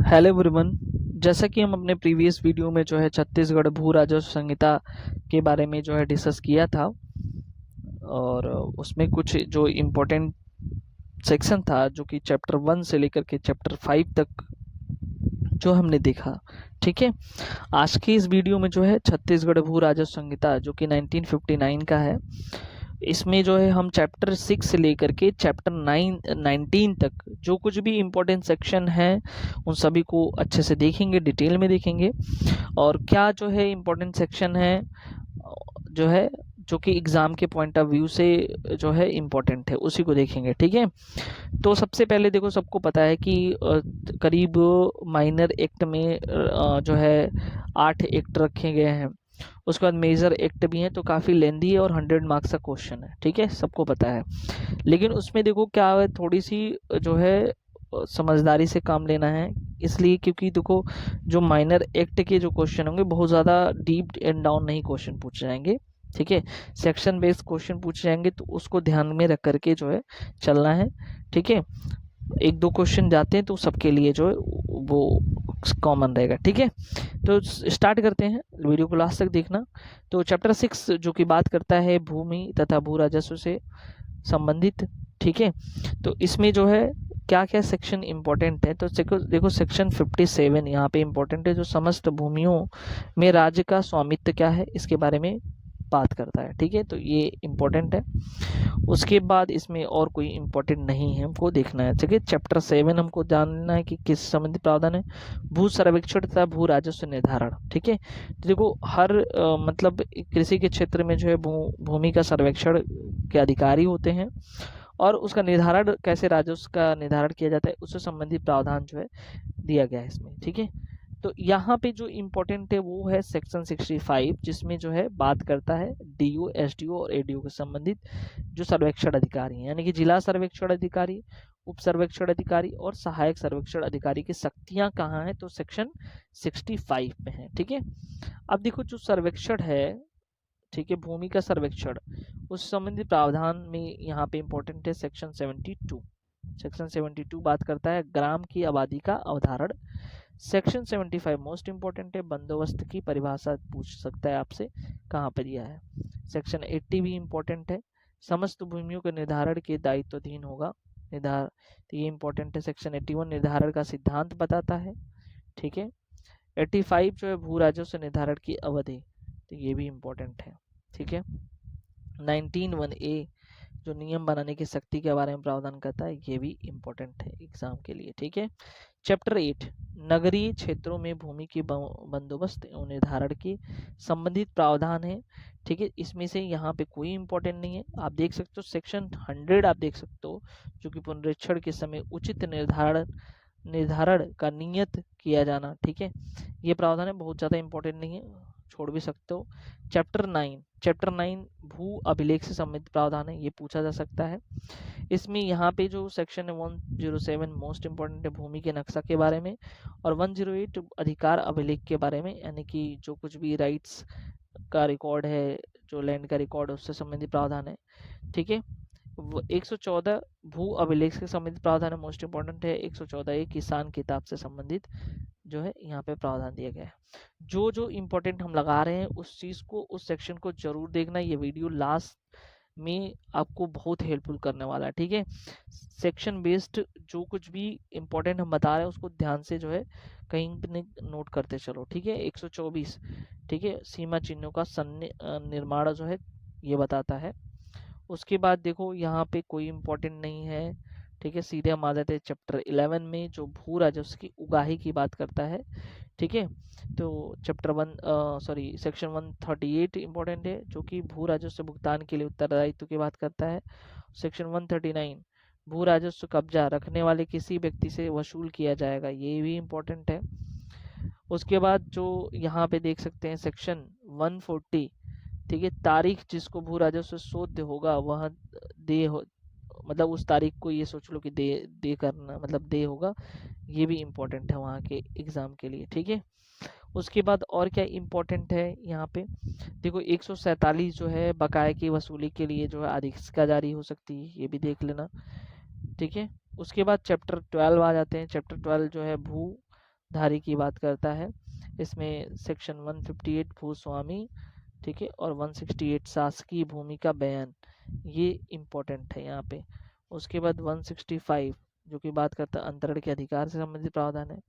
Hello everyone. जैसा कि हम अपने प्रीवियस वीडियो में जो है छत्तीसगढ़ भू राजस्व संहिता के बारे में जो है डिस्कस किया था, और उसमें कुछ जो इम्पोर्टेंट सेक्शन था जो कि चैप्टर 1 से लेकर के चैप्टर 5 तक जो हमने देखा। ठीक है, आज की इस वीडियो में जो है छत्तीसगढ़ भू राजस्व संहिता जो कि 1959 का है, इसमें जो है हम चैप्टर 6 से लेकर के चैप्टर 19 तक जो कुछ भी इम्पोर्टेंट सेक्शन है उन सभी को अच्छे से देखेंगे, डिटेल में देखेंगे। और क्या जो है इम्पोर्टेंट सेक्शन है जो है जो कि एग्ज़ाम के पॉइंट ऑफ व्यू से जो है इम्पोर्टेंट है उसी को देखेंगे। ठीक है, तो सबसे पहले देखो, सबको पता है कि करीब माइनर एक्ट में जो है 8 एक्ट रखे गए हैं। उसके बाद मेजर एक्ट भी हैं, तो काफ़ी लेंदी है और 100 मार्क्स का क्वेश्चन है। ठीक है, सबको पता है। लेकिन उसमें देखो क्या है, थोड़ी सी जो है समझदारी से काम लेना है। इसलिए क्योंकि देखो, जो माइनर एक्ट के जो क्वेश्चन होंगे बहुत ज़्यादा डीप एंड डाउन नहीं क्वेश्चन पूछे जाएंगे। ठीक है, सेक्शन बेस्ड क्वेश्चन पूछे जाएंगे, तो उसको ध्यान में रख करके जो है चलना है। ठीक है, एक दो क्वेश्चन जाते हैं तो सबके लिए जो है वो कॉमन रहेगा। ठीक है, तो स्टार्ट करते हैं, वीडियो को लास्ट तक देखना। तो चैप्टर 6 जो कि बात करता है भूमि तथा भू राजस्व से संबंधित। ठीक है, तो इसमें जो है क्या क्या सेक्शन इंपॉर्टेंट है, तो देखो सेक्शन 57 यहाँ पे इंपॉर्टेंट है, जो समस्त भूमियों में राज्य का स्वामित्व क्या है इसके बारे में बात करता है। ठीक है, तो ये इम्पोर्टेंट है। उसके बाद इसमें और कोई इम्पोर्टेंट नहीं है, हमको देखना है। ठीक है, चैप्टर 7 हमको जानना है कि किस संबंधित प्रावधान है, भू सर्वेक्षण तथा भू राजस्व निर्धारण। ठीक है, तो देखो हर मतलब कृषि के क्षेत्र में जो है भूमि का सर्वेक्षण के अधिकारी होते हैं, और उसका निर्धारण कैसे राजस्व का निर्धारण किया जाता है उससे संबंधित प्रावधान जो है दिया गया है इसमें। ठीक है, तो यहाँ पे जो इम्पोर्टेंट है वो है सेक्शन 65, जिसमें जो है बात करता है डीओ, एसडीओ और एडीओ के संबंधित जो सर्वेक्षण अधिकारी हैं, यानी कि जिला सर्वेक्षण अधिकारी, उप सर्वेक्षण अधिकारी और सहायक सर्वेक्षण अधिकारी की शक्तियां कहाँ हैं, तो सेक्शन 65 में है। ठीक है, अब देखो जो सर्वेक्षण है, ठीक है, भूमि का सर्वेक्षण, उस संबंधित प्रावधान में यहाँ पे इम्पोर्टेंट है सेक्शन 72। सेक्शन 72 बात करता है ग्राम की आबादी का अवधारण। सेक्शन 75 मोस्ट इंपॉर्टेंट है, बंदोबस्त की परिभाषा पूछ सकता है आपसे कहाँ पर दिया है। सेक्शन 80 भी इम्पोर्टेंट है, समस्त भूमियों के निर्धारण के दायित्वाधीन होगा निर्धार, तो ये इम्पोर्टेंट है। सेक्शन 81 निर्धारण का सिद्धांत बताता है। ठीक है, 85 जो है भू राजस्व निर्धारण की अवधि, तो ये भी इम्पोर्टेंट है। ठीक है, 19(1)(a जो नियम बनाने की शक्ति के बारे में प्रावधान करता है, ये भी इम्पोर्टेंट है एग्जाम के लिए। ठीक है, चैप्टर 8 नगरीय क्षेत्रों में भूमि के बंदोबस्त एवं निर्धारण के संबंधित प्रावधान है। ठीक है, इसमें से यहाँ पे कोई इंपॉर्टेंट नहीं है। आप देख सकते हो सेक्शन 100 आप देख सकते हो, जो कि पुनरीक्षण के समय उचित निर्धारण का नियत किया जाना। ठीक है, ये प्रावधान है, बहुत ज़्यादा इंपॉर्टेंट नहीं है, छोड़ भी सकते हो। चैप्टर 9 भू अभिलेख से संबंधित प्रावधान है, ये पूछा जा सकता है। इसमें यहाँ पे जो सेक्शन है 107 मोस्ट इंपॉर्टेंट है, भूमि के नक्शा के बारे में, और 108 अधिकार अभिलेख के बारे में, यानी कि जो कुछ भी राइट्स का रिकॉर्ड है, जो लैंड का रिकॉर्ड है उससे संबंधित प्रावधान है। ठीक है, 114 भू अभिलेख से संबंधित प्रावधान है, मोस्ट इंपॉर्टेंट है। 114 किसान किताब से संबंधित जो है यहाँ पे प्रावधान दिया गया है। जो जो इम्पोर्टेंट हम लगा रहे हैं उस चीज़ को, उस सेक्शन को जरूर देखना। ये वीडियो लास्ट में आपको बहुत हेल्पफुल करने वाला है। ठीक है, सेक्शन बेस्ड जो कुछ भी इम्पोर्टेंट हम बता रहे हैं उसको ध्यान से जो है कहीं पे नोट करते चलो। ठीक है, 124 ठीक है, सीमा चिन्हों का निर्माण जो है ये बताता है। उसके बाद देखो यहाँ पे कोई इम्पोर्टेंट नहीं है। ठीक है, सीधे हम आ जाते हैं चैप्टर 11 में, जो भू राजस्व की उगाही की बात करता है। ठीक है, तो सेक्शन 138 इम्पोर्टेंट है, जो कि भू राजस्व भुगतान के लिए उत्तरदायित्व की बात करता है। सेक्शन 139 भू राजस्व कब्जा रखने वाले किसी व्यक्ति से वसूल किया जाएगा, ये भी इम्पोर्टेंट है। उसके बाद जो यहाँ पे देख सकते हैं सेक्शन 140, ठीक है, तारीख जिसको भू राजस्व शोध होगा वह दे हो, मतलब उस तारीख को ये सोच लो कि दे करना, मतलब दे होगा, ये भी इम्पोर्टेंट है वहाँ के एग्जाम के लिए। ठीक है, उसके बाद और क्या इम्पोर्टेंट है यहाँ पे, देखो 147 जो है बकाये की वसूली के लिए जो है आदेशिका जारी हो सकती है, ये भी देख लेना। ठीक है, उसके बाद चैप्टर 12 आ जाते हैं। चैप्टर 12 जो है भू धारी की बात करता है। इसमें सेक्शन 158 भूस्वामी, ठीक है, और 168 शासकीय भूमि का बयान, ये इम्पोर्टेंट है यहाँ पे। उसके बाद 165 जो कि बात करता है अंतरण के अधिकार से संबंधित प्रावधान है।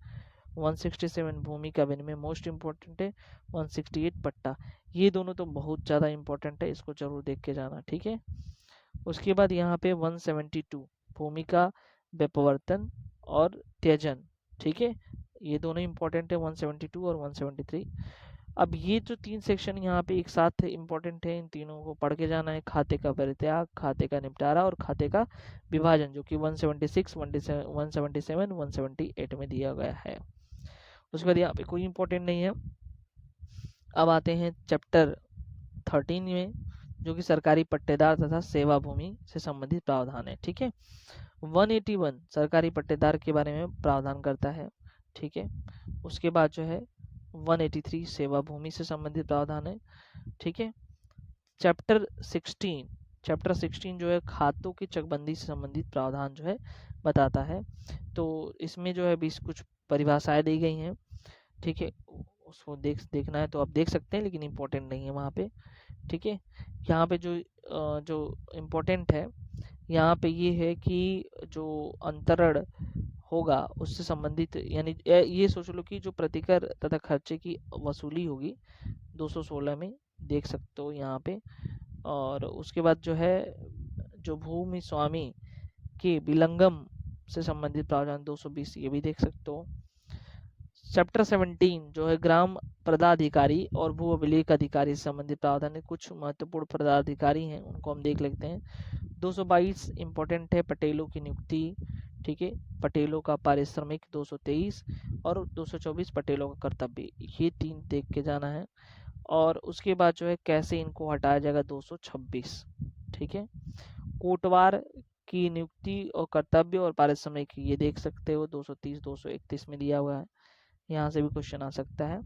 167 भूमि का विनिमय मोस्ट इम्पोर्टेंट है। 168 पट्टा, ये दोनों तो बहुत ज़्यादा इम्पोर्टेंट है, इसको जरूर देख के जाना, ठीक है। उसके बाद यहाँ पे 172 भूमि का व्यपवर्तन और त्यजन, ठीक है, ये दोनों इम्पोर्टेंट है 172 और 173। अब ये जो 3 सेक्शन यहाँ पे एक साथ इम्पोर्टेंट है, इन तीनों को पढ़ के जाना है। खाते का परित्याग, खाते का निपटारा और खाते का विभाजन, जो कि 176, 177, 178 में दिया गया है। उसके बाद यहाँ पे कोई इम्पोर्टेंट नहीं है। अब आते हैं चैप्टर 13 में, जो कि सरकारी पट्टेदार तथा सेवा भूमि से संबंधित प्रावधान है, ठीक है। 181 सरकारी पट्टेदार के बारे में प्रावधान करता है, ठीक है। उसके बाद जो है 183 सेवा भूमि से संबंधित प्रावधान है, ठीक है। चैप्टर 16 जो है खातों की चकबंदी से संबंधित प्रावधान जो है बताता है। तो इसमें जो है 20 कुछ परिभाषाएं दी गई हैं, ठीक है। उसको देखना है तो आप देख सकते हैं, लेकिन इम्पोर्टेंट नहीं है वहाँ पे, ठीक है। यहाँ पे जो इम्पोर्टेंट है यहाँ पे ये है कि जो अंतरण होगा उससे संबंधित, यानी ये सोच लो कि जो प्रतिकर तथा खर्चे की वसूली होगी 216 में, देख सकते हो यहाँ पे। और उसके बाद जो है जो भूमि स्वामी के विलंगम से संबंधित प्रावधान 220, ये भी देख सकते हो। चैप्टर 17 जो है ग्राम पदाधिकारी और भू अभिलेख अधिकारी से संबंधित प्रावधान है। कुछ महत्वपूर्ण पदाधिकारी हैं, उनको हम देख लेते हैं। 222 इम्पोर्टेंट है, पटेलों की नियुक्ति, ठीक है, पटेलों का पारिश्रमिक 223 और 224 पटेलों का कर्तव्य, ये 3 देख के जाना है। और उसके बाद जो है कैसे इनको हटाया जाएगा 226, ठीक है। कोटवार की नियुक्ति और कर्तव्य और पारिश्रमिक, ये देख सकते हो 230 231 में दिया हुआ है, यहाँ से भी क्वेश्चन आ सकता है।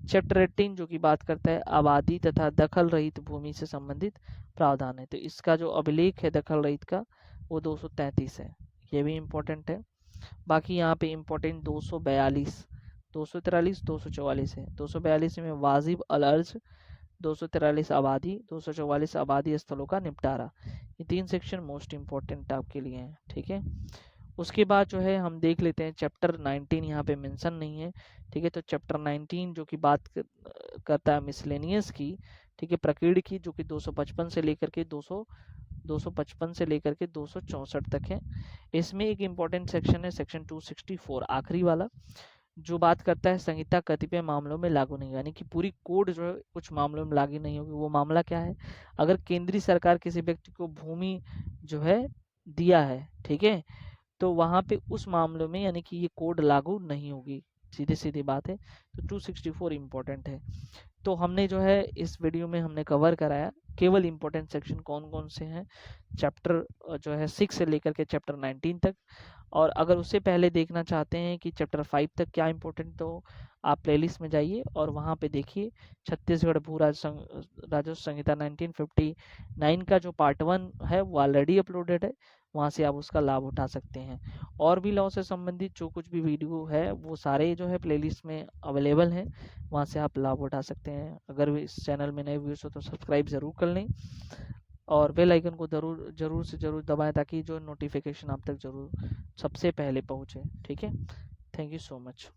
चैप्टर 18 जो कि बात करता है आबादी तथा दखल रहित भूमि से संबंधित प्रावधान है। तो इसका जो अभिलेख है दखल रहित का वो 233 है, ये भी इम्पोर्टेंट है। बाकी यहाँ पे इम्पोर्टेंट 242, 243, 244 है। 242 में वाजिब अल अर्ज, 243 आबादी, 244 आबादी स्थलों का निपटारा, ये 3 सेक्शन मोस्ट इम्पोर्टेंट आपके लिए हैं, ठीक है। उसके बाद जो है हम देख लेते हैं चैप्टर 19, यहाँ पे मेंशन नहीं है, ठीक है। तो चैप्टर 19 जो कि बात करता है मिसलेनियस की, ठीक है, प्रकीर्ण की, जो कि 255 से लेकर के 255 से लेकर के 264 तक है। इसमें एक इम्पॉर्टेंट सेक्शन है सेक्शन 264 आखिरी वाला, जो बात करता है संहिता कतिपय मामलों में लागू नहीं, यानी कि पूरी कोड जो है कुछ मामलों में लागू नहीं होगी। वो मामला क्या है, अगर केंद्रीय सरकार किसी व्यक्ति को भूमि जो है दिया है, ठीक है, तो वहां पे उस मामले में यानी कि ये कोड लागू नहीं होगी, सीधी सीधी बात है। तो 264 इम्पोर्टेंट है। तो हमने जो है इस वीडियो में हमने कवर कराया केवल इम्पोर्टेंट सेक्शन कौन कौन से हैं, चैप्टर जो है 6 से लेकर के चैप्टर 19 तक। और अगर उससे पहले देखना चाहते हैं कि चैप्टर 5 तक क्या इम्पोर्टेंट, तो आप प्लेलिस्ट में जाइए और वहाँ पे देखिए छत्तीसगढ़ भू राजस्व संहिता 1959 का जो पार्ट 1 है वो ऑलरेडी अपलोडेड है, वहाँ से आप उसका लाभ उठा सकते हैं। और भी लॉ से संबंधित जो कुछ भी वीडियो है वो सारे जो है प्लेलिस्ट में अवेलेबल हैं, वहाँ से आप लाभ उठा सकते हैं। अगर इस चैनल में नए व्यूअर्स हो तो सब्सक्राइब ज़रूर कर लें और बेल आइकन को ज़रूर से ज़रूर दबाएं, ताकि जो नोटिफिकेशन आप तक ज़रूर सबसे पहले पहुँचे, ठीक है। Thank you so much.